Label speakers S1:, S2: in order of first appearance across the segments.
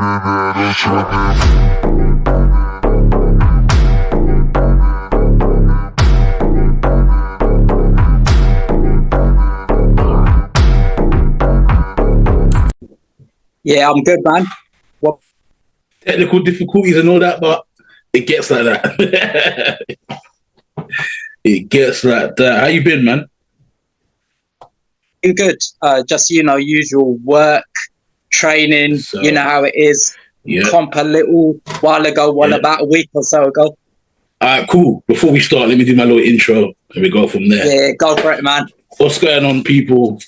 S1: Yeah, I'm good, man. What?
S2: Technical difficulties and all that, but it gets like that. It gets like that. How you been, man?
S1: Good. Just, usual work, training,
S2: So,
S1: you know how it is.
S2: yeah.
S1: Comp a little while ago, about a week or so ago.
S2: All right, cool. Before we start, let me do my little intro and we go from there.
S1: Yeah, go for it, man.
S2: What's going on, people?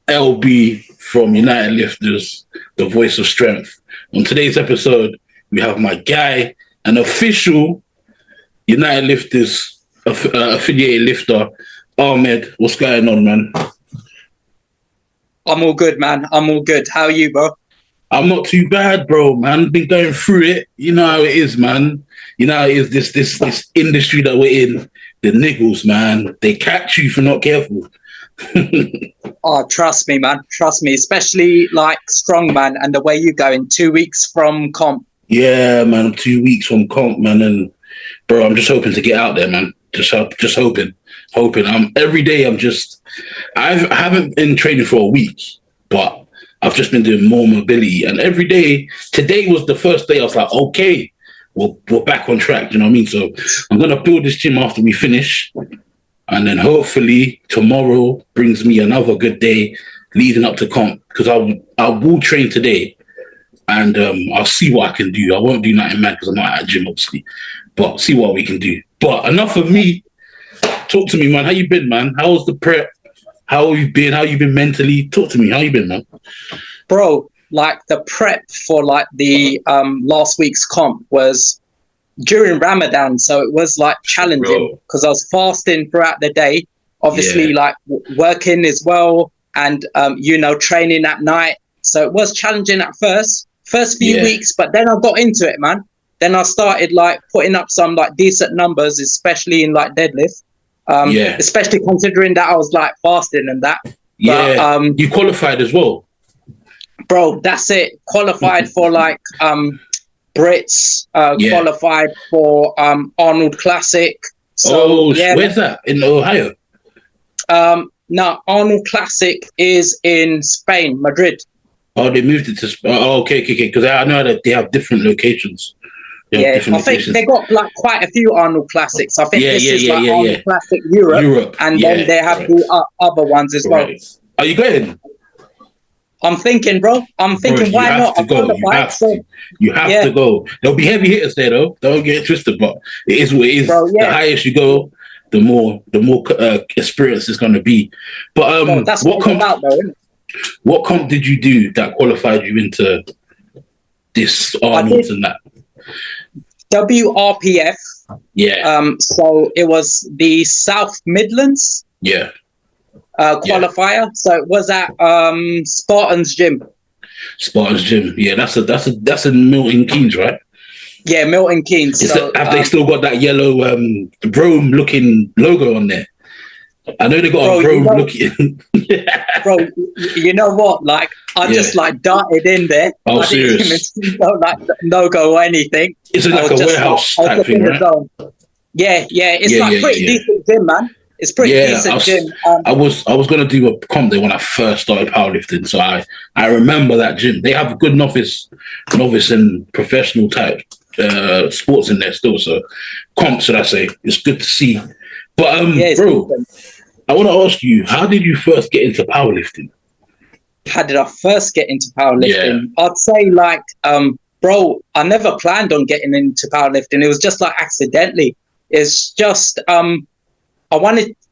S2: LB from United Lifters, the voice of strength. On today's episode, we have my guy, an official United Lifters affiliated lifter, Ahmed. What's going on, man?
S1: I'm all good, man. I'm all good. How are you, bro?
S2: I'm not too bad, bro, man. Been going through it. You know how it is, man. You know how it is, this industry that we're in. The niggles, man. They catch you if you're not careful.
S1: Oh, trust me, man. Trust me. Especially like strongman and the way you go in 2 weeks from comp.
S2: Yeah, man. I'm 2 weeks from comp, man. And, bro, I'm just hoping to get out there, man. Just hoping. Every day I haven't been training for a week, but I've just been doing more mobility. And every day, today was the first day I was like, okay, we're back on track. You know what I mean? So I'm going to build this gym after we finish. And then hopefully tomorrow brings me another good day leading up to comp, because I will train today and I'll see what I can do. I won't do nothing mad because I'm not at a gym, obviously, but see what we can do. But enough of me. Talk to me, man. How you been, man? How was the prep? How have you been? How you been mentally? Talk to me. How you been, man?
S1: Bro, like the prep for like the last week's comp was during Ramadan, so it was like challenging because I was fasting throughout the day, obviously, like working as well, and training at night. So it was challenging at first few weeks, but then I got into it, man. Then I started like putting up some like decent numbers, especially in like deadlift. Especially considering that I was like fasting and that.
S2: Yeah,
S1: but,
S2: you qualified as well,
S1: bro. That's it. Qualified for like Brits. Qualified for Arnold Classic. So
S2: where's that? In Ohio?
S1: No, Arnold Classic is in Spain, Madrid.
S2: Oh, they moved it to Spain. Oh, okay. Because I know that they have different locations.
S1: I think they got like quite a few Arnold Classics. I think this is Arnold Classic Europe, and then they have the other ones as well.
S2: Are you going?
S1: I'm thinking, bro. Why not?
S2: You have to go. There'll be heavy hitters there, though. Don't get it twisted, but it is what it is.
S1: Bro,
S2: the higher you go, the more experience it's going to be. But
S1: that's what comp about, though, isn't it?
S2: What comp did you do that qualified you into this Arnold's and that?
S1: WRPF.
S2: Yeah.
S1: So it was the South Midlands.
S2: Yeah.
S1: Qualifier. Yeah. So it was at Spartan's Gym.
S2: Spartan's Gym. Yeah, that's in Milton Keynes, right?
S1: Yeah, Milton Keynes.
S2: Have they still got that yellow Rome looking logo on there? I know they got a Rome looking.
S1: Bro, you know what? Like I just like darted in there.
S2: Oh,
S1: I
S2: serious?
S1: Didn't even like no go or anything.
S2: It's like a warehouse type thing, right?
S1: Yeah. It's pretty decent gym, man. It's pretty decent gym.
S2: I was gonna do a comp there when I first started powerlifting, so I remember that gym. They have good novice and professional type sports in there still. So comp, should I say? It's good to see. But bro, I want to ask you, how did you first get into powerlifting?
S1: How did I first get into powerlifting? Yeah. I'd say like, bro, I never planned on getting into powerlifting. It was just like accidentally. It's just I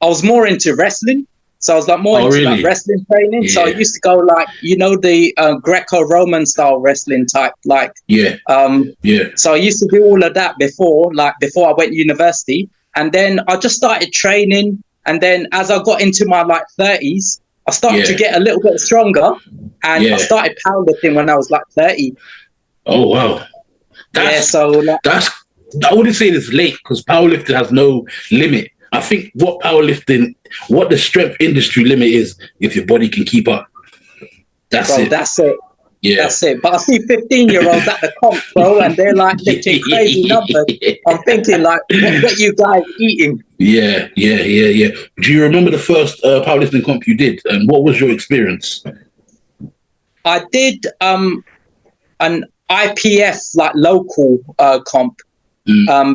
S1: was more into wrestling. So I was like more into like wrestling training. Yeah. So I used to go like, the Greco-Roman style wrestling type, like So I used to do all of that before I went to university. And then I just started training. And then as I got into my like 30s, I started to get a little bit stronger. And I started powerlifting when I was like 30.
S2: Oh, wow. I wouldn't say it's late because powerlifting has no limit. I think what the strength industry limit is if your body can keep up. That's it.
S1: That's it. But I see 15-year-olds at the comp, bro, and they're like lifting crazy numbers. I'm thinking, like, what you guys eating?
S2: Yeah. Do you remember the first powerlifting comp you did, and what was your experience?
S1: I did an IPF, like, local comp,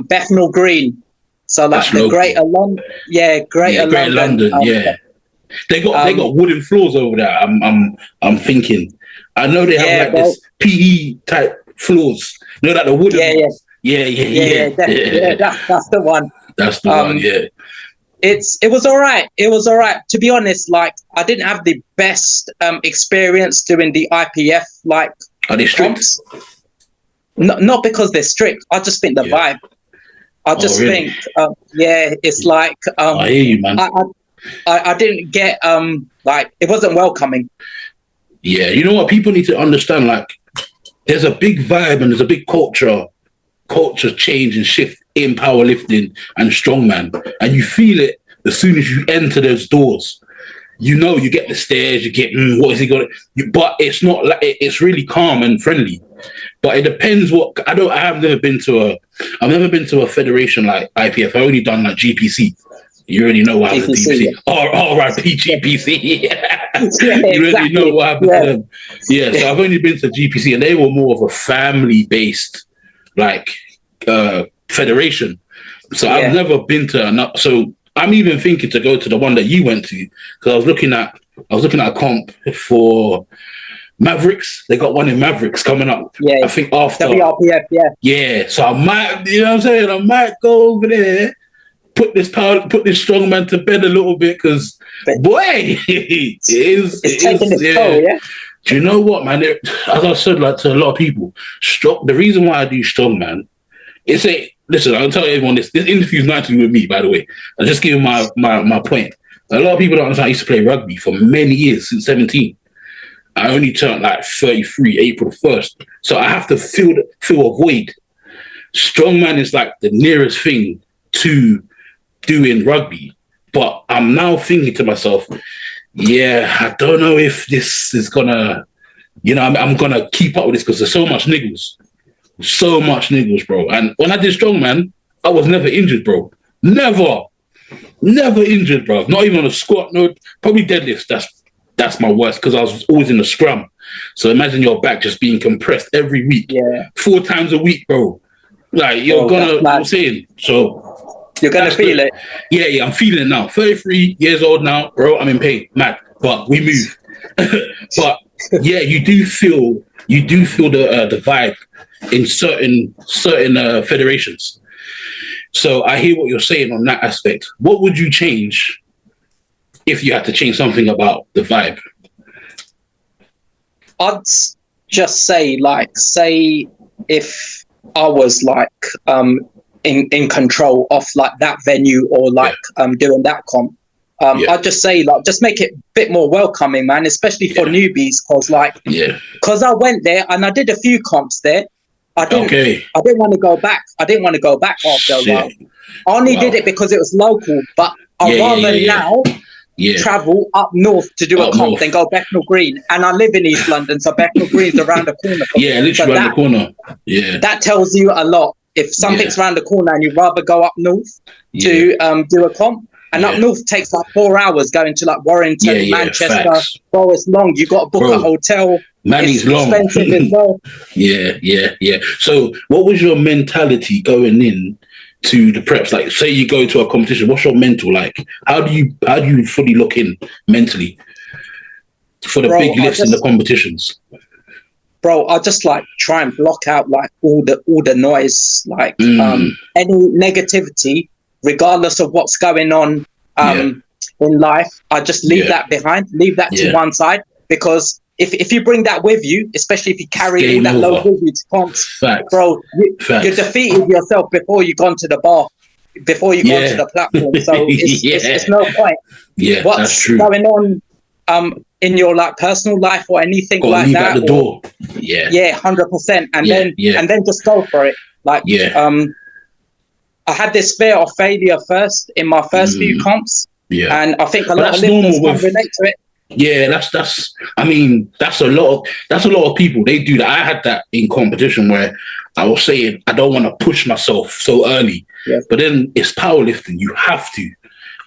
S1: Bethnal Green. So, like,
S2: That's
S1: the
S2: local.
S1: Greater London. Yeah, Greater London.
S2: They got wooden floors over there. I'm thinking. I know they have like this PE type floors. You know, like the wooden ones. Yeah.
S1: That's the one.
S2: That's the one. Yeah.
S1: It was all right. It was all right. To be honest, like, I didn't have the best experience doing the IPF. Like,
S2: are they strict?
S1: Comps. Not because they're strict. I just think the vibe. I just think, it's like
S2: I hear you, man.
S1: I didn't get like, it wasn't welcoming.
S2: Yeah, you know what? People need to understand, like, there's a big vibe and there's a big culture change and shift in powerlifting and strongman, and you feel it as soon as you enter those doors. You know, you get the stares, you get what is he going to? But it's not like it's really calm and friendly. But it depends what I've never been to a federation like IPF. I've only done like GPC. You already know what happened to GPC. R.I.P. GPC. You already know what happened to them. Yeah, so I've only been to GPC, and they were more of a family-based, like, federation. So I've never been to so I'm even thinking to go to the one that you went to, because I was looking at a comp for Mavericks. They got one in Mavericks coming up. Yeah, I think after
S1: WRPF. Yeah.
S2: So I might, you know what I'm saying? I might go over there, put this strongman to bed a little bit, because boy, it's taking its toll. Yeah. Do you know what, man? As I said, like, to a lot of people, the reason why I do strongman is listen, I'll tell everyone this interview is not to do with me, by the way. I'm just giving my point. A lot of people don't understand. I used to play rugby for many years, since 17. I only turned like 33 April 1st. So I have to fill a void. Strongman is like the nearest thing to doing rugby. But I'm now thinking to myself, I don't know if this is gonna, I'm gonna keep up with this, because there's so much niggles. So much niggles, bro. And when I did strongman, I was never injured, bro. Never injured, bro. Not even on a squat. No, probably deadlifts. That's my worst, because I was always in the scrum. So imagine your back just being compressed every week. Yeah. 4 times a week, bro. Like, you're I'm saying. So
S1: you're gonna feel it.
S2: Yeah, I'm feeling it now. 33 years old now, bro. I'm in pain. Mad. But we move. But yeah, you do feel the vibe in certain federations. So I hear what you're saying on that aspect. What would you change if you had to change something about the vibe?
S1: I'd just say if I was like in control of like that venue, or like doing that comp, I'd just say, like, just make it a bit more welcoming, man, especially for newbies, because I went there and I did a few comps there. I didn't want to go back. I didn't want to go back after a while. I only did it because it was local, but I'd rather now travel up north to do a comp than go Bethnal Green. And I live in East London, so Bethnal Green's around the corner.
S2: Literally around the corner. Yeah.
S1: That tells you a lot. If something's around the corner and you'd rather go up north to do a comp, and up north takes like 4 hours going to like Warrington, Manchester.
S2: Facts.
S1: Bro, it's long. You got to book a hotel.
S2: Money's long.
S1: Expensive as well.
S2: Yeah. So what was your mentality going in to the preps? Like, say you go to a competition, what's your mental like? How do you fully look in mentally for the big lifts and the competitions?
S1: Bro, I just like try and block out like all the noise, like any negativity, regardless of what's going on in life. I just leave that behind, leave that to one side, because if you bring that with you, especially if you carry all that low with you to comps, bro, you're defeated yourself before you gone to the bar, before you gone to the platform. So it's no point.
S2: Yeah,
S1: what's
S2: that's true.
S1: going on in your like personal life or anything like leave that?
S2: At the door.
S1: 100%. And then just go for it. Like I had this fear of failure first in my first few comps. Yeah. And I think a lot of lifters can relate to it.
S2: Yeah, that's. I mean, that's a lot of people. They do that. I had that in competition where I was saying I don't want to push myself so early, but then it's powerlifting. You have to.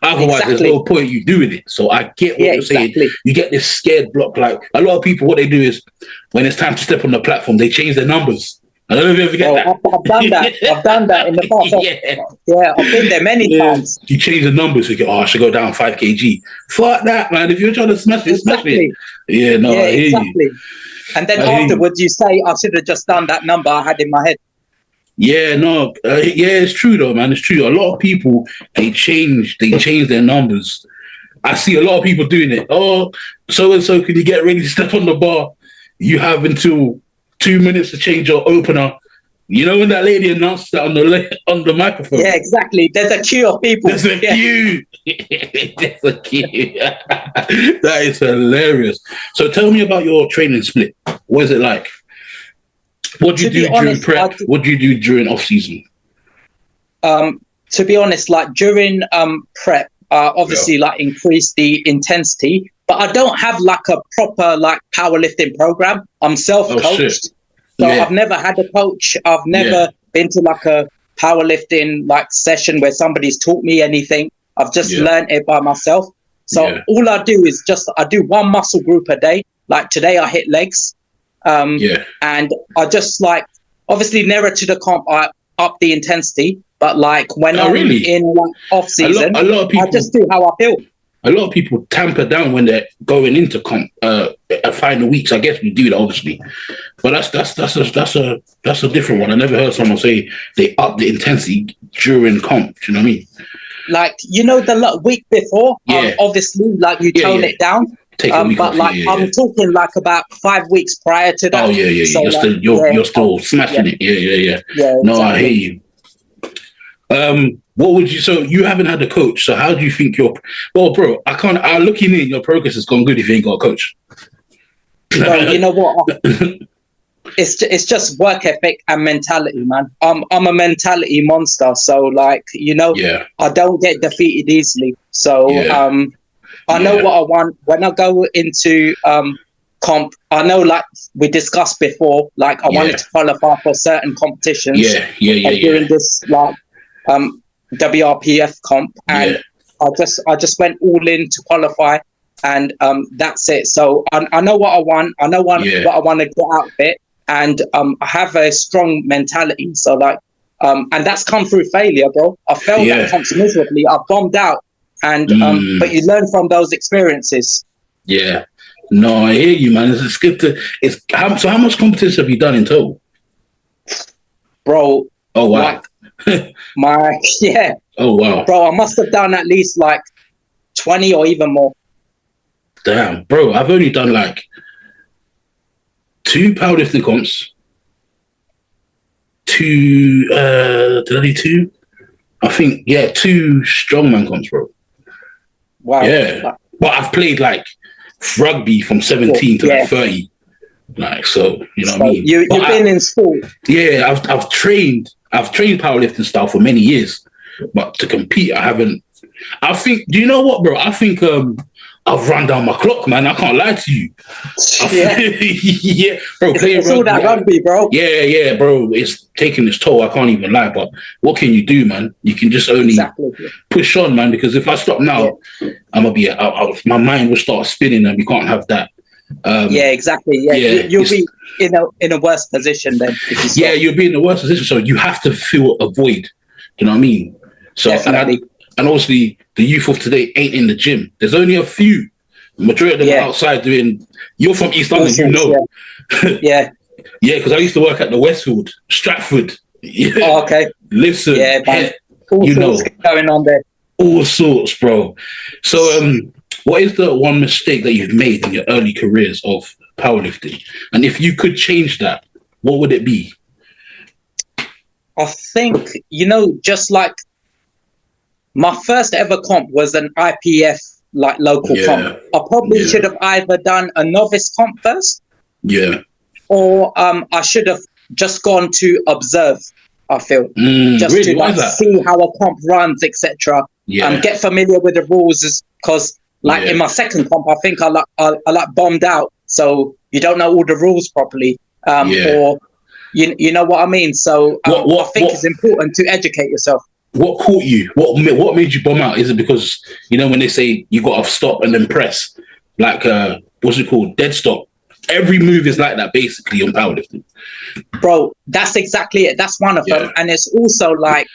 S2: Otherwise, there's no point you doing it. So I get what you're saying. You get this scared block. Like a lot of people, what they do is when it's time to step on the platform, they change their numbers. I don't know if you ever get that.
S1: I've done that. I've done that in the past. Yeah, I've been there many times.
S2: You change the numbers. You go, I should go down 5 kg. Fuck that, man. If you're trying to smash it, smash it. Yeah, no, I hear you.
S1: And then afterwards, you say, I should have just done that number I had in my head.
S2: Yeah, no, it's true though, man. It's true. A lot of people they change their numbers. I see a lot of people doing it. Oh, so and so, can you get ready to step on the bar? You have until 2 minutes to change your opener. You know when that lady announced that on the microphone?
S1: Yeah, exactly. There's a queue of people.
S2: There's a queue. There's a queue. That is hilarious. So tell me about your training split. What is it like? What do you do during prep? What do you do during off season?
S1: To be honest, like during prep, obviously like increase the intensity, but I don't have like a proper like powerlifting program. I'm self-coached. So I've never had a coach. I've never been to like a powerlifting like session where somebody's taught me anything. I've just learned it by myself. So all I do is I do one muscle group a day. Like today I hit legs. And I just like, obviously nearer to the comp, I up the intensity, but like when I'm in like off season, a lot of people, I just do how I feel.
S2: A lot of people tamper down when they're going into comp, final weeks. I guess we do that obviously, but that's a different one. I never heard someone say they up the intensity during comp. Do you know what I mean?
S1: Like, you know, the week before, obviously, like you tone it down. But like I'm talking like about 5 weeks prior to that.
S2: Oh yeah. So you're still smashing it. Yeah. No, exactly. I hear you. What would you? So you haven't had a coach. So how do you think well, bro? I looking in, your progress has gone good if you ain't got a coach.
S1: Bro, you know what? It's just work ethic and mentality, man. I'm a mentality monster. So like, you know, I don't get defeated easily. So I know what I want when I go into comp. I know, like we discussed before, like I wanted to qualify for certain competitions. During this like WRPF comp, and I just went all in to qualify, and that's it. So I know what I want. I know what I want to get out of it, and I have a strong mentality. So like, and that's come through failure, bro. I failed at comps miserably. I bombed out. And but you learn from those experiences. Yeah.
S2: No, I hear you, man. It's good to. So how much competition have you done in total,
S1: bro?
S2: Oh wow.
S1: Like,
S2: Oh wow,
S1: bro. I must have done at least like 20 or even more.
S2: Damn, bro. I've only done like 2 powerlifting comps. 2. Did I do 2? I think 2 strongman comps, bro.
S1: Wow.
S2: Yeah. But I've played like rugby from 17 to like 30. Like, so, you know what I mean?
S1: You've been in sport.
S2: Yeah, I've trained powerlifting style for many years. But to compete, I haven't. I think, do you know what, bro? I think I've run down my clock, man. I can't lie to you. Bro.
S1: It's all that rugby, bro.
S2: Yeah, bro. It's taking its toll. I can't even lie. But what can you do, man? You can just only push on, man. Because if I stop now, I'm gonna be. My mind will start spinning, and we can't have that.
S1: Exactly. You'll be in a worse position then.
S2: You'll be in a worse position. So you have to fill a void. Do you know what I mean? So and obviously the youth of today ain't in the gym. There's only a few. The majority of them are outside doing. You're from East London, you know.
S1: Yeah,
S2: because I used to work at the Westfield, Stratford. Yeah.
S1: Oh, okay.
S2: Listen,
S1: all sorts going on there.
S2: All sorts, bro. So, what is the one mistake that you've made in your early careers of powerlifting? And if you could change that, what would it be?
S1: I think, just like my first ever comp was an IPF, like local comp. I probably should have either done a novice comp first. Yeah. Or I should have just gone to observe, I feel. Just
S2: really?
S1: to like see how a comp runs, etc. Get familiar with the rules, because Like in my second comp, I think I like bombed out. So you don't know all the rules properly, or you know what I mean. So I think it's important to educate yourself.
S2: What caught you? What made you bomb out? Is it because when they say you got to stop and then press, like what's it called, dead stop? Every move is like that basically on powerlifting. Bro,
S1: that's exactly it. That's one of them, and it's also like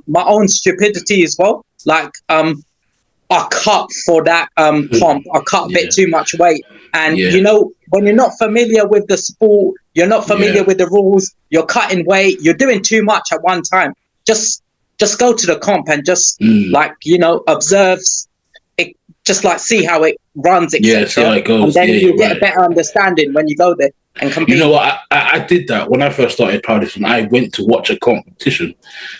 S1: my own stupidity as well. Like I cut for that comp. I cut a bit too much weight. And, when you're not familiar with the sport, you're not familiar with the rules, you're cutting weight, you're doing too much at one time. Just go to the comp and just, observe it, just like see how it runs, etc.
S2: Yeah, see how it goes.
S1: And then you get a better understanding when you go there and compete.
S2: You know what? I did that when I first started powerlifting. I went to watch a competition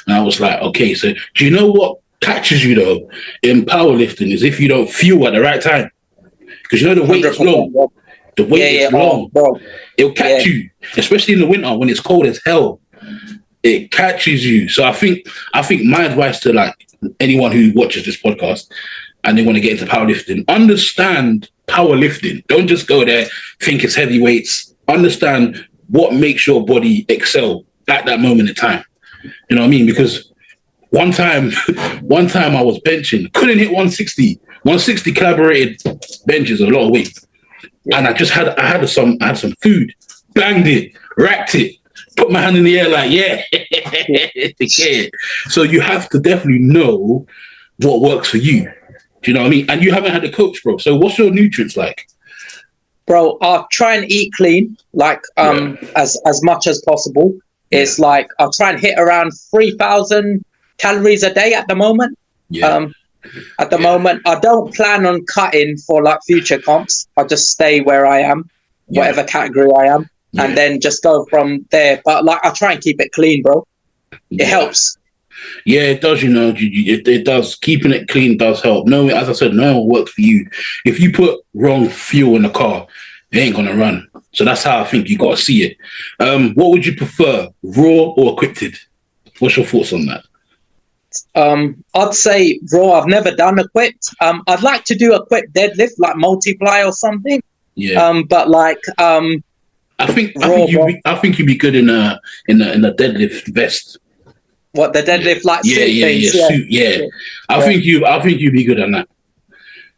S2: and I was like, okay, so do you know what catches you though in powerlifting is if you don't fuel at the right time, because the weight is long. The weight is long. Bro. It'll catch you, especially in the winter when it's cold as hell. It catches you. So I think my advice to like anyone who watches this podcast and they want to get into powerlifting, understand powerlifting. Don't just go there think it's heavy weights. Understand what makes your body excel at that moment in time. You know what I mean? Because one time I was benching, couldn't hit 160. 160 collaborated benches, a lot of weight. And I had some food, banged it, racked it, put my hand in the air like, yeah. So you have to definitely know what works for you. Do you know what I mean? And you haven't had a coach, bro. So what's your nutrients like?
S1: Bro, I'll try and eat clean, like as much as possible. It's like I'll try and hit around 3,000 calories a day at the moment. At the moment, I don't plan on cutting for like future comps. I'll just stay where I am, whatever category I am, and then just go from there. But like, I try and keep it clean, bro. It helps.
S2: Yeah, it does. It does. Keeping it clean does help. No, as I said, no one works for you. If you put wrong fuel in the car, it ain't gonna run. So that's how I think you got to see it. What would you prefer, raw or equipped? What's your thoughts on that?
S1: I'd say raw. I've never done equipped. I'd like to do equipped deadlift, like multiply or something. But like
S2: I think you'd be good in a deadlift vest.
S1: What, the deadlift like suit things?
S2: Suit. I think you'd be good on that.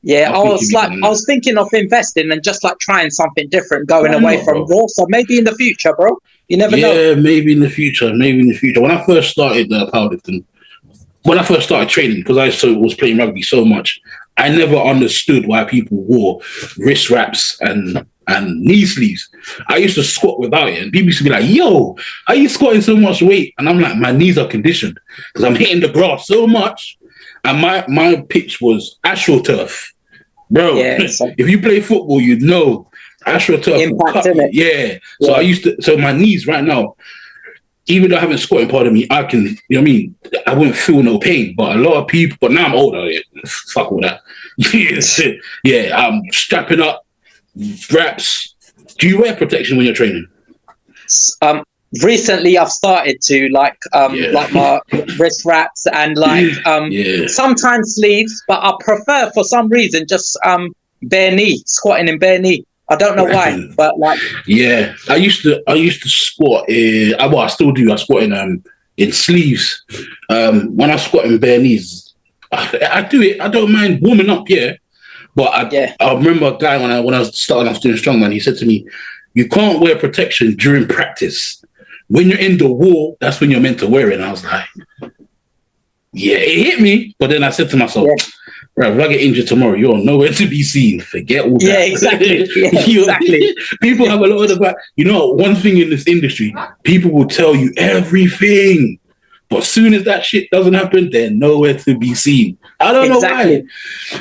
S1: Yeah, I was thinking of investing and just like trying something different, going away from raw. So maybe in the future, bro. You never know.
S2: Yeah, maybe in the future. When I first started powerlifting, when I first started training, because I was playing rugby so much, I never understood why people wore wrist wraps and knee sleeves. I used to squat without it, and people used to be like, "Yo, are you squatting so much weight?" And I'm like, "My knees are conditioned because I'm hitting the grass so much." And my pitch was AstroTurf, bro. If you play football, you'd know AstroTurf.
S1: Impact, in it.
S2: Yeah. So I used to. So my knees right now, even though I haven't squatted part of me, I can, you know what I mean? I wouldn't feel no pain, but a lot of people, but now I'm older, fuck all that. I'm strapping up, wraps. Do you wear protection when you're training?
S1: Recently I've started to like my wrist wraps and sometimes sleeves, but I prefer for some reason just bare knee, squatting in bare knee. I don't know why, but like
S2: I used to squat I still do. I squat in sleeves. When I squat in bare knees, I do it. I don't mind warming up, but I remember a guy when I was starting off doing strongman, he said to me, "You can't wear protection during practice. When you're in the war, that's when you're meant to wear it." And I was like, it hit me, but then I said to myself, right, if I get injured tomorrow, you're nowhere to be seen. Forget all that.
S1: Yeah, exactly. Exactly.
S2: People have a lot of that. You know, one thing in this industry, people will tell you everything. But as soon as that shit doesn't happen, they're nowhere to be seen. I don't know why.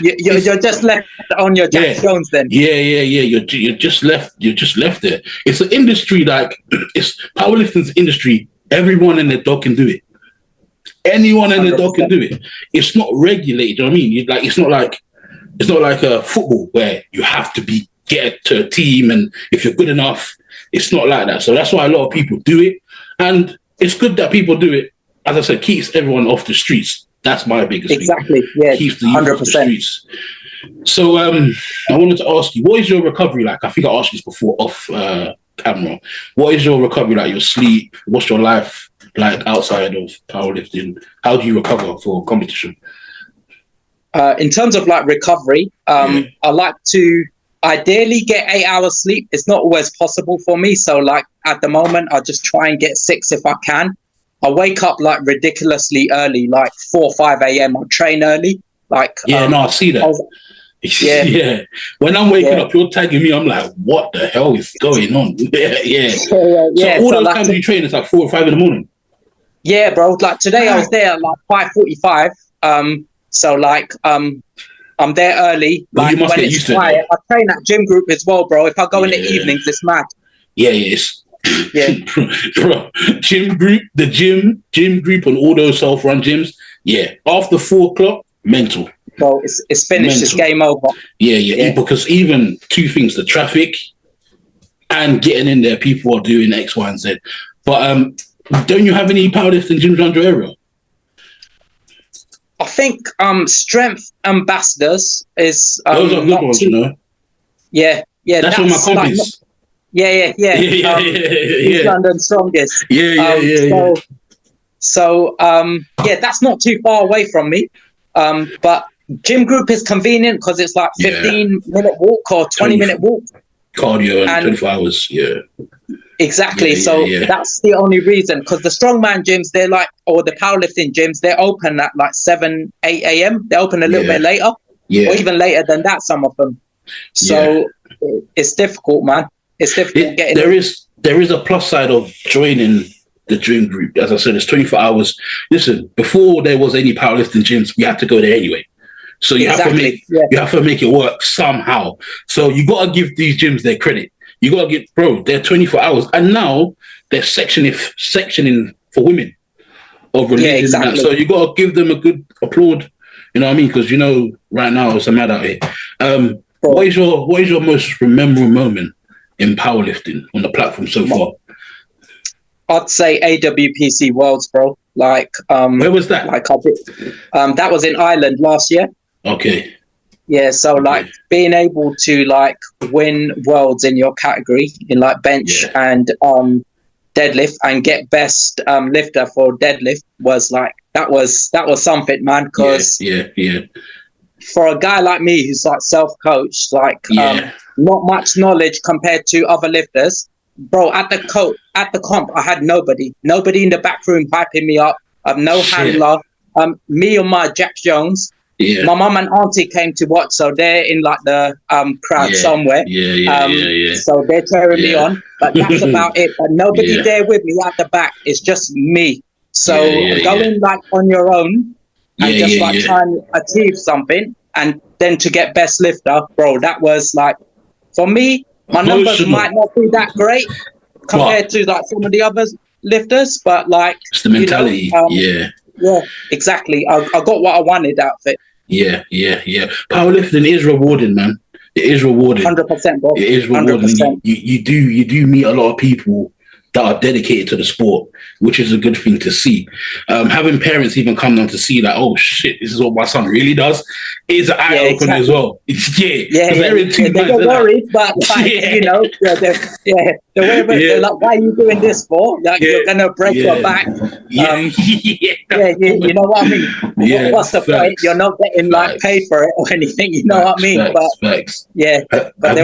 S1: You're just left on your Jack Jones then.
S2: Yeah. You're just left there. It's an industry it's powerlifting's industry. Everyone and their dog can do it. Anyone and their dog can do it. It's not regulated. You know what I mean? It's not like a football where you have to get to a team, and if you're good enough, it's not like that. So that's why a lot of people do it, and it's good that people do it. As I said, keeps everyone off the streets. That's my biggest thing.
S1: Exactly. Yeah.
S2: Keeps the youth off the streets. So I wanted to ask you, what is your recovery like? I think I asked you this before off camera. What is your recovery like? Your sleep? What's your life like outside of powerlifting? How do you recover for competition?
S1: In terms of like recovery, I like to ideally get 8 hours sleep. It's not always possible for me. So like at the moment, I just try and get 6 if I can. I wake up like ridiculously early, like 4 or 5 a.m. I train early. Like
S2: I see that. Yeah. When I'm waking up, you're tagging me. I'm like, what the hell is going on? Yeah. So all those times you train, it's like 4 or 5 in the morning.
S1: Yeah, bro. Like today, I was there at like 5:45. So like I'm there early.
S2: Like you must
S1: when
S2: get
S1: it's
S2: used to
S1: quiet,
S2: it.
S1: I train at gym group as well, bro. If I go in the evenings, it's mad.
S2: Yeah. Bro, the gym group and all those self-run gyms. Yeah, after 4 o'clock, mental.
S1: So it's finished. Mental. It's game over.
S2: Yeah. Because even 2 things: the traffic and getting in there. People are doing X, Y, and Z. But don't you have any powerlifting gyms around your area?
S1: I think Strength Ambassadors is
S2: those are good ones, you know.
S1: Yeah.
S2: That's where my comp is.
S1: Yeah. East London strongest.
S2: Yeah.
S1: So that's not too far away from me. But gym group is convenient because it's like 15-minute walk or 20-minute walk.
S2: Cardio and 24 hours. Yeah.
S1: Exactly. That's the only reason, because the strongman gyms, they're like, or the powerlifting gyms, they're open at like 7, 8 a.m. They're open a little bit later, or even later than that, some of them. So it's difficult, man. It's difficult getting.
S2: There is a plus side of joining the gym group. As I said, it's 24 hours. Listen, before there was any powerlifting gyms, we had to go there anyway. So you have to make it work somehow. So you got to give these gyms their credit. You got to get, bro, they're 24 hours. And now they're sectioning for women of religion. And that. So you got to give them a good applaud. You know what I mean? Because, right now it's a mad out here. What is your most memorable moment in powerlifting on the platform so far?
S1: I'd say AWPC Worlds, bro. Like,
S2: where was that?
S1: Like I did. That was in Ireland last year.
S2: Okay.
S1: Yeah, so like being able to like win worlds in your category in like bench and deadlift and get best lifter for deadlift was like that was something, man. Because for a guy like me who's like self-coached, like not much knowledge compared to other lifters, bro. At the comp, I had nobody in the back room hyping me up. No handler. Me and my Jack Jones. Yeah. My mum and auntie came to watch, so they're in like the crowd somewhere. So they're cheering me on, but that's about it. But nobody there with me at the back. It's just me. So going like on your own and just like trying to achieve something, and then to get best lifter, bro. That was like, for me, my numbers might not be that great compared to like some of the other lifters, but like
S2: it's the mentality.
S1: Yeah, exactly. I got what I wanted out of it.
S2: Yeah. Powerlifting is rewarding, man. It is rewarding.
S1: 100%, bro.
S2: It is rewarding. 100%. You do meet a lot of people that are dedicated to the sport, which is a good thing to see. Having parents even come down to see that, oh shit, this is what my son really does, is an eye opener as well. They're in 2
S1: minds. They're worried, but like, they're like, why are you doing this for? Like, you're gonna break your back. You know what I mean? What's the point? You're not getting like paid for it or anything. You know what I mean?
S2: Facts.
S1: But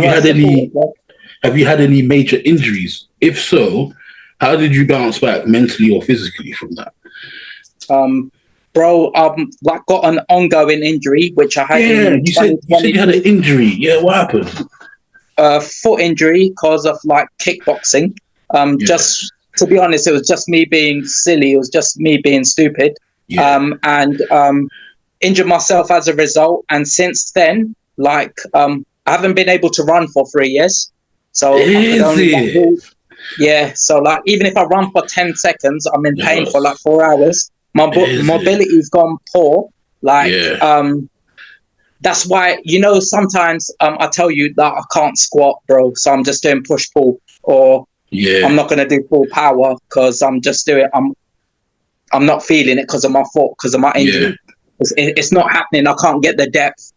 S2: have you had any major injuries? If so, how did you bounce back mentally or physically from that?
S1: Bro, like got an ongoing injury, which I had.
S2: You said you had an injury. Yeah, what happened?
S1: Foot injury because of like kickboxing. Just to be honest, it was just me being silly. It was just me being stupid. And injured myself as a result. And since then, like I haven't been able to run for 3 years. So so like even if I run for 10 seconds, I'm in pain for like 4 hours. My mobility's gone poor. Like that's why, sometimes I tell you that I can't squat, bro. So I'm just doing push pull, or I'm not gonna do full power because I'm just doing I'm not feeling it because of my foot, because of my injury. It's not happening. I can't get the depth.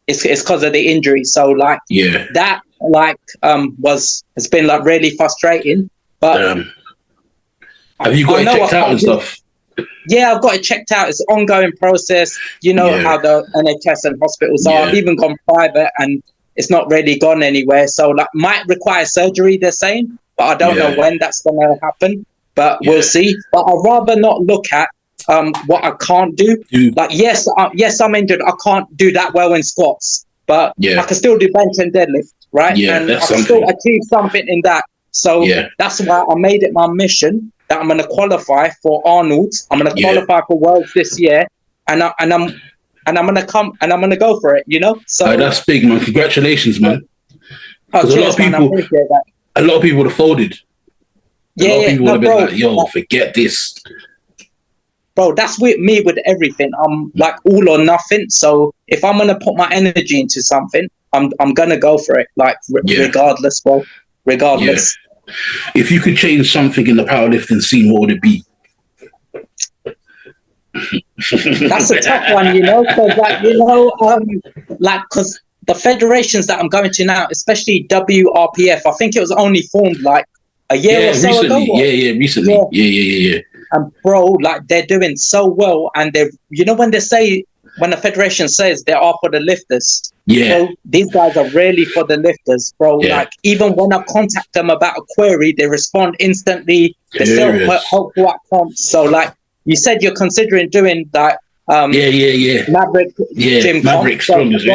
S1: it's because of the injury. So like that like has been like really frustrating. But
S2: have you got it checked out and stuff?
S1: Yeah, I've got it checked out. It's an ongoing process. You know how the NHS and hospitals are. I've even gone private and it's not really gone anywhere. So like might require surgery, they're saying, but I don't know when that's gonna happen. But we'll see. But I'd rather not look at what I can't do. Like yes, I'm injured. I can't do that well in squats, but I can still do bench and deadlift, right? And I can still achieve something in that. So that's why I made it my mission that I'm going to qualify for Arnold. I'm going to qualify for Worlds this year, and I'm going to come and I'm going to go for it. You know, so
S2: that's big, man. Congratulations, man.
S1: Cheers, a lot of people, man, I appreciate that.
S2: A lot of people would have folded. A lot of people would have been like, "Yo, forget this."
S1: Bro, that's with me with everything. I'm like all or nothing. So if I'm gonna put my energy into something, I'm gonna go for it. Like regardless, bro. Regardless.
S2: Yeah. If you could change something in the powerlifting scene, what would it be?
S1: That's a tough one, you know, because because the federations that I'm going to now, especially WRPF, I think it was only formed like a year or so
S2: recently.
S1: ago.
S2: Recently. Yeah.
S1: And bro, like they're doing so well, and they're, you know, when the federation says they are for the lifters, bro, these guys are really for the lifters, bro. Like even when I contact them about a query, they respond instantly. They're so helpful at comps. So like you said, you're considering doing that. Maverick gym
S2: Maverick strongest.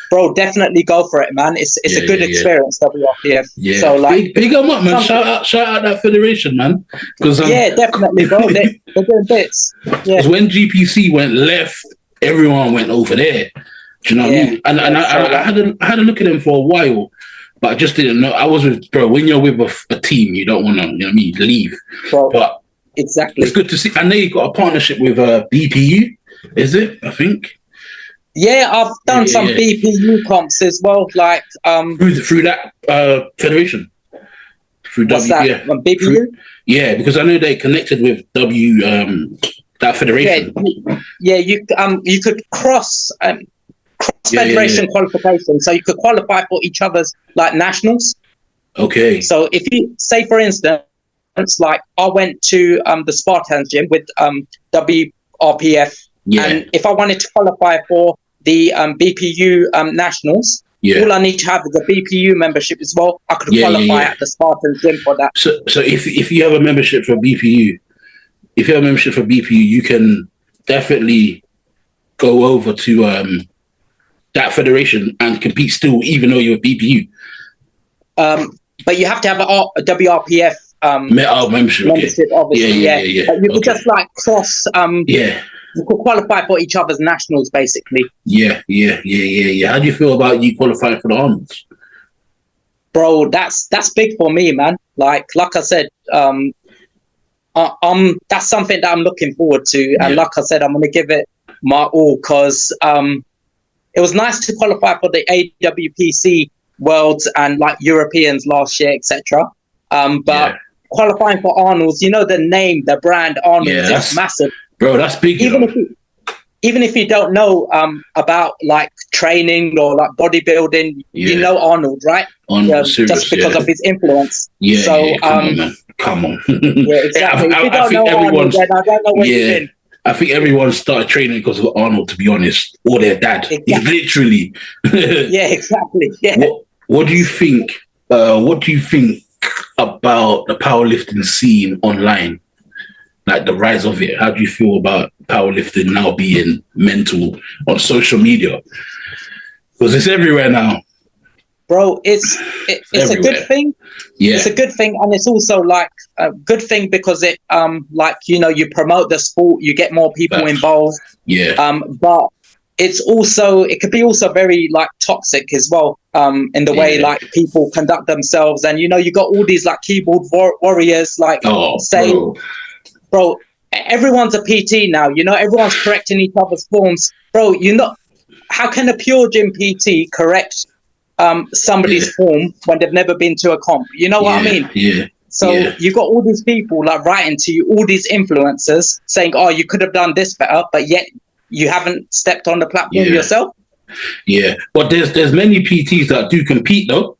S1: Bro, definitely go for it, man. It's a good experience, WRPF.
S2: Yeah.
S1: So like,
S2: big them up, man. Shout out that federation, man. Because
S1: definitely, bro. They're doing bits. Yeah.
S2: Because when GPC went left, everyone went over there. Do you know what I mean? And I had a look at them for a while, but I just didn't know. I was with, bro. When you're with a team, you don't want to, you know what I mean, leave.
S1: Bro,
S2: but
S1: exactly.
S2: It's good to see. I know you got a partnership with BPU. Is it? I think.
S1: Yeah, I've done some BPU comps as well, like
S2: through that federation. Through
S1: what's that? BPU?
S2: Because I know they connected with that federation.
S1: You could cross federation qualification, so you could qualify for each other's like nationals.
S2: Okay.
S1: So if you say, for instance, like I went to the Spartans gym with WRPF, and if I wanted to qualify for the BPU nationals, all I need to have is a BPU membership as well. I could qualify at the Spartans gym for that.
S2: So if you have a membership for BPU, you can definitely go over to that federation and compete still, even though you're a BPU.
S1: But you have to have a WRPF
S2: membership,
S1: obviously. But you could just like cross. You could qualify for each other's nationals, basically.
S2: Yeah. How do you feel about you qualifying for the Arnolds?
S1: Bro, that's big for me, man. Like I said, that's something that I'm looking forward to, and like I said, I'm gonna give it my all because it was nice to qualify for the AWPC Worlds and like Europeans last year, etc. But qualifying for Arnold's, you know, the name, the brand Arnold's is massive.
S2: Bro, that's big.
S1: Even if you don't know about like training or like bodybuilding, you know Arnold, right?
S2: Arnold,
S1: just because of his influence.
S2: Come on.
S1: Yeah, exactly. If you don't know Arnold, then I don't know where you've been.
S2: I think everyone started training because of Arnold, to be honest, or their dad. Exactly. Literally.
S1: Yeah, exactly. Yeah.
S2: What do you think? What do you think about the powerlifting scene online? Like the rise of it. How do you feel about powerlifting now being mental on social media? Because it's everywhere now.
S1: Bro, it's a good thing. Yeah. It's a good thing, and it's also like a good thing because it like, you know, you promote the sport, you get more people involved. Yeah. But it could be also very like toxic as well, in the way like people conduct themselves, and you know, you got all these like keyboard warriors like bro, everyone's a PT now, you know, everyone's correcting each other's forms. Bro, you know, how can a pure gym PT correct somebody's form when they've never been to a comp? You know what I mean? Yeah. So you've got all these people like writing to you, all these influencers saying, oh, you could have done this better, but yet you haven't stepped on the platform yourself.
S2: Yeah, but there's many PTs that do compete though.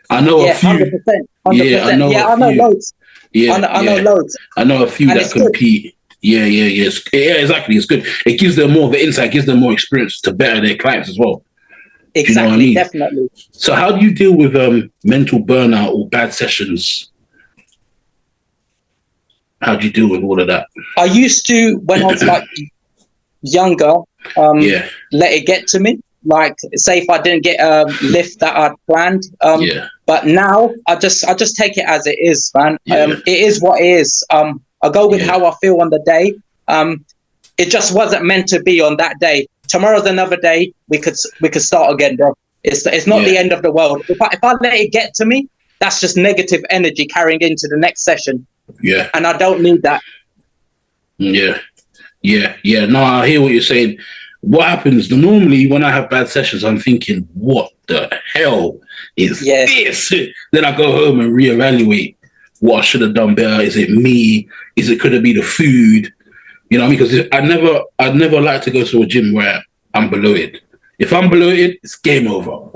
S2: I know a few.
S1: 100%.
S2: Yeah, I know a few.
S1: Loads.
S2: Yeah,
S1: I know loads.
S2: I know a few that compete. Good. Yeah. Yeah, exactly. It's good. It gives them more of an insight, gives them more experience to better their clients as well.
S1: Exactly,
S2: do you know what I mean?
S1: Definitely.
S2: So how do you deal with mental burnout or bad sessions? How do you deal with all of that?
S1: I used to, when I was like younger, let it get to me. Like, say if I didn't get a lift that I'd planned. But now I just take it as it is, man. It is what it is. I go with how I feel on the day. It just wasn't meant to be on that day. Tomorrow's another day. We could start again, bro. It's not the end of the world. If I let it get to me, that's just negative energy carrying into the next session.
S2: Yeah.
S1: And I don't need that.
S2: Yeah. No, I hear what you're saying. What happens normally when I have bad sessions, I'm thinking, what the hell is this? Then I go home and reevaluate what I should have done better. Is it me? Could it be the food? You know what I mean? Because I'd never like to go to a gym where I'm bloated. If I'm bloated, it's game over.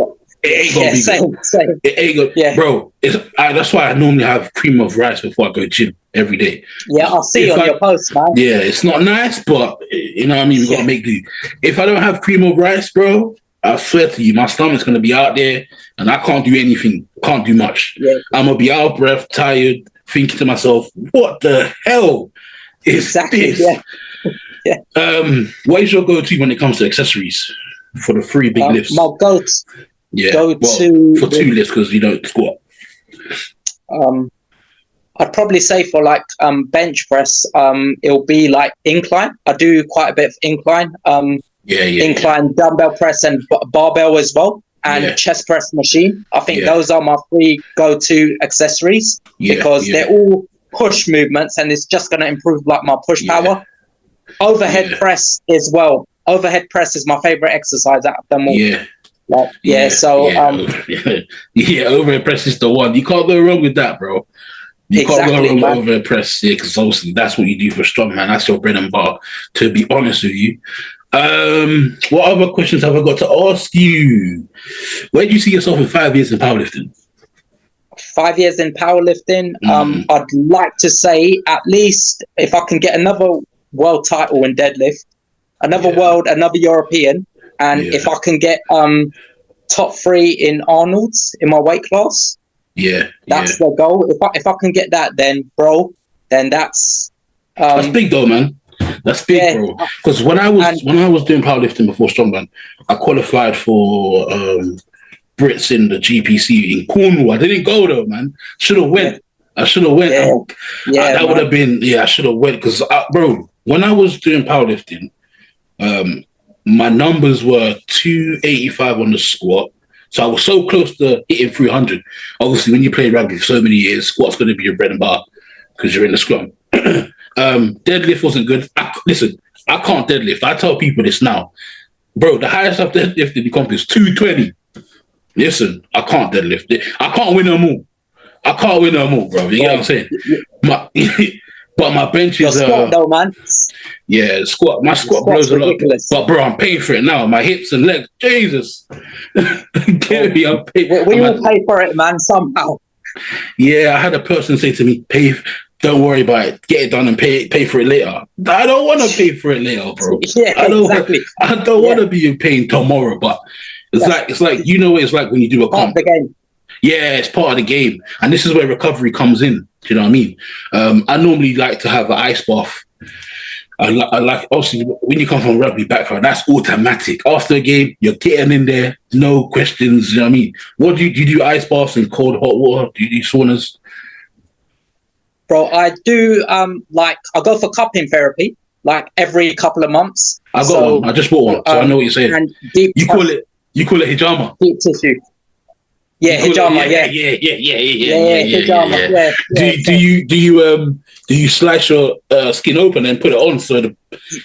S2: It ain't gonna be good. Same. It ain't good, bro. That's why I normally have cream of rice before I go gym every day.
S1: Yeah, I'll see on your post, man.
S2: Yeah, it's not nice, but you know what I mean. We gotta make do. If I don't have cream of rice, bro, I swear to you, my stomach's gonna be out there, and I can't do anything. Can't do much. Yeah. I'm gonna be out of breath, tired, thinking to myself, "What the hell is this?" Yeah. What is your go-to when it comes to accessories for the 3 big lifts?
S1: My go-to.
S2: Yeah, for 2 lifts because you don't squat.
S1: I'd probably say for like bench press, it'll be like incline. I do quite a bit of incline. Incline dumbbell press and barbell as well, and chest press machine. I think those are my 3 go-to accessories because they're all push movements, and it's just going to improve like my push power. Overhead press as well. Overhead press is my favorite exercise out of them all.
S2: Overhead press is the one. You can't go wrong with that, bro. You can't go wrong with overhead press, because obviously that's what you do for strongman. That's your bread and butter, to be honest with you. What other questions have I got to ask you? Where do you see yourself in 5 years in powerlifting?
S1: 5 years in powerlifting, I'd like to say at least if I can get another world title in deadlift, another world, another European, and if I can get top 3 in Arnold's in my weight class, that's the goal. If I can get that, then that's
S2: big though, man. That's big, bro. Because when I was doing powerlifting before strongman, I qualified for Brits in the GPC in Cornwall. I didn't go though, man. Should have went. I should have went. That would have been. I should have went because, bro, when I was doing powerlifting, my numbers were 285 on the squat. So I was so close to hitting 300. Obviously, when you play rugby for so many years, squat's going to be your bread and butter because you're in the scrum. Deadlift wasn't good. Listen, I can't deadlift. I tell people this now. Bro, the highest I've deadlifted in the comp is 220. Listen, I can't deadlift it. I can't win them all. Bro. You know what I'm saying? But my bench is
S1: squat though, man.
S2: Yeah, squat. My squat blows a lot. But bro, I'm paying for it now. My hips and legs. Jesus. Get me, I'm paying.
S1: We all pay for it, man, somehow.
S2: Yeah, I had a person say to me, don't worry about it. Get it done and pay for it later. I don't want to pay for it later, bro. I don't want to be in pain tomorrow, but it's like you know what it's like when you do a comp.
S1: The game.
S2: Yeah, it's part of the game. And this is where recovery comes in. Do you know what I mean? I normally like to have an ice bath. I like, obviously, when you come from a rugby background, that's automatic. After a game, you're getting in there, no questions. You know what I mean? What do you do? Ice baths and cold, hot water? Do you do saunas?
S1: Bro, I do, I go for cupping therapy, like every couple of months.
S2: I got one. I just bought one, so I know what you're saying. And you call it hijama?
S1: Deep tissue. Yeah, hijama. Yeah.
S2: Hijama. Do you slice your skin open and put it on so the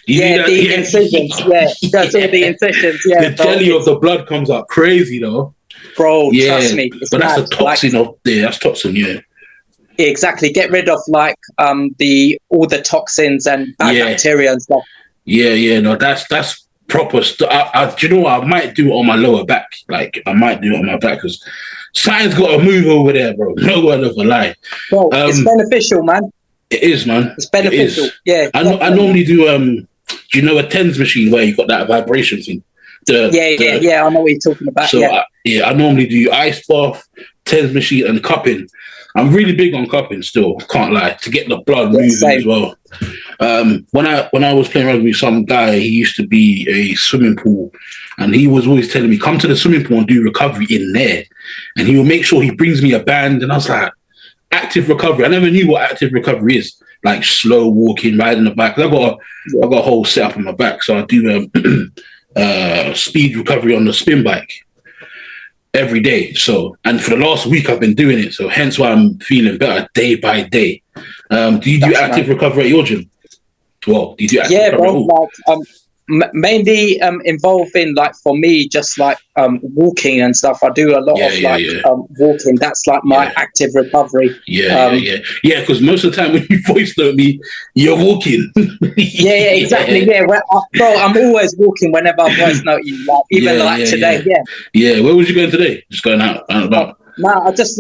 S1: incisions? Yeah, that's all the incisions. Yeah,
S2: the jelly of the blood comes out crazy though,
S1: bro. Trust me,
S2: but that's a toxin that's toxin. Yeah,
S1: exactly. Get rid of all the toxins and bad bacteria and stuff.
S2: Yeah. No, that's proper stuff. Do you know what? I might do it on my lower back. Like, I might do it on my back because something's got to move over there, bro. No word of a lie.
S1: Well, it's beneficial, man.
S2: It is, man.
S1: It's beneficial.
S2: It is.
S1: Yeah.
S2: I normally do, do you know a TENS machine where you got that vibration thing?
S1: Yeah. I know what you're talking about.
S2: So, I normally do ice bath, TENS machine, and cupping. I'm really big on cupping still, can't lie, to get the blood moving as well. When I was playing rugby with some guy, he used to be a swimming pool, and he was always telling me, come to the swimming pool and do recovery in there. And he will make sure he brings me a band, and I was like, active recovery. I never knew what active recovery is. Like slow walking, riding the bike. I got a whole setup on my back, so I do speed recovery on the spin bike every day. So, and for the last week I've been doing it, so hence why I'm feeling better day by day. Do you do active recovery at your gym? Well, do you do active recovery?
S1: Like mainly involving, like, for me, just like walking and stuff. I do a lot of walking. That's like my active recovery. Because
S2: most of the time when you voice note me, you're walking.
S1: Exactly. Well, bro, I'm always walking whenever I voice note you. Like, even today.
S2: Yeah. Where was you going today? Just going out and about.
S1: No, I just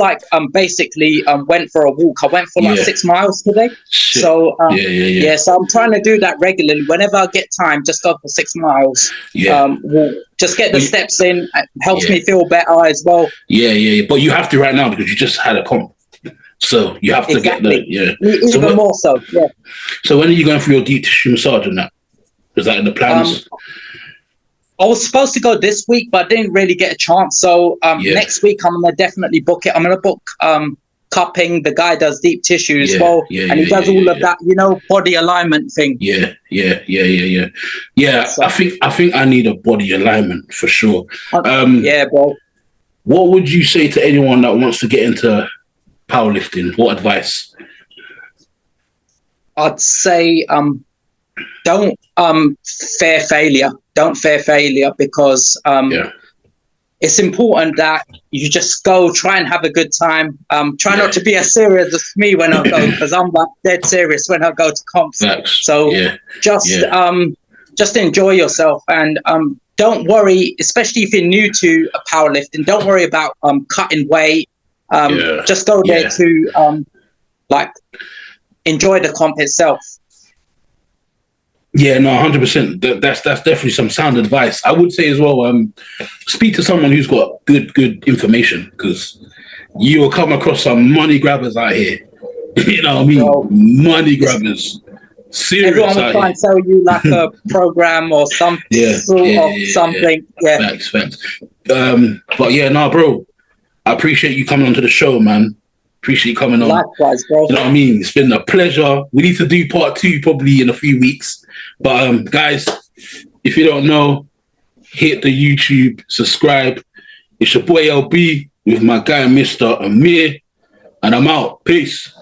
S1: basically went for a walk. I went for 6 miles today.
S2: Shit.
S1: So so I'm trying to do that regularly. Whenever I get time, just go for 6 miles. Walk. Just get the steps in. It helps me feel better as well.
S2: Yeah. But you have to right now because you just had a comp. So you have to get the
S1: even more so. Yeah.
S2: So when are you going for your deep tissue massage and that? Is that in the plans?
S1: I was supposed to go this week, but I didn't really get a chance. So next week, I'm going to definitely book it. I'm going to book cupping. The guy does deep tissue as well. And he does all of that, body alignment thing.
S2: Yeah. So, I think I need a body alignment for sure.
S1: Bro.
S2: What would you say to anyone that wants to get into powerlifting? What advice?
S1: I'd say don't fear failure. Don't fear failure because it's important that you just go, try and have a good time. Try not to be as serious as me when I go, because I'm like dead serious when I go to comps. So just enjoy yourself and don't worry, especially if you're new to powerlifting, don't worry about cutting weight. Just go there to enjoy the comp itself.
S2: Yeah, no, 100%. That's definitely some sound advice. I would say as well, speak to someone who's got good information, because you will come across some money grabbers out here. You know what I mean? Well, money grabbers. Serious.
S1: Everyone will try and sell you like a program or something. Something.
S2: Facts. But yeah, no, bro. I appreciate you coming onto the show, man. Appreciate you coming on.
S1: Likewise, bro.
S2: You know what I mean? It's been a pleasure. We need to do part 2 probably in a few weeks. But guys, if you don't know, hit the YouTube, subscribe. It's your boy LB with my guy Mr. Amir, and I'm out. Peace.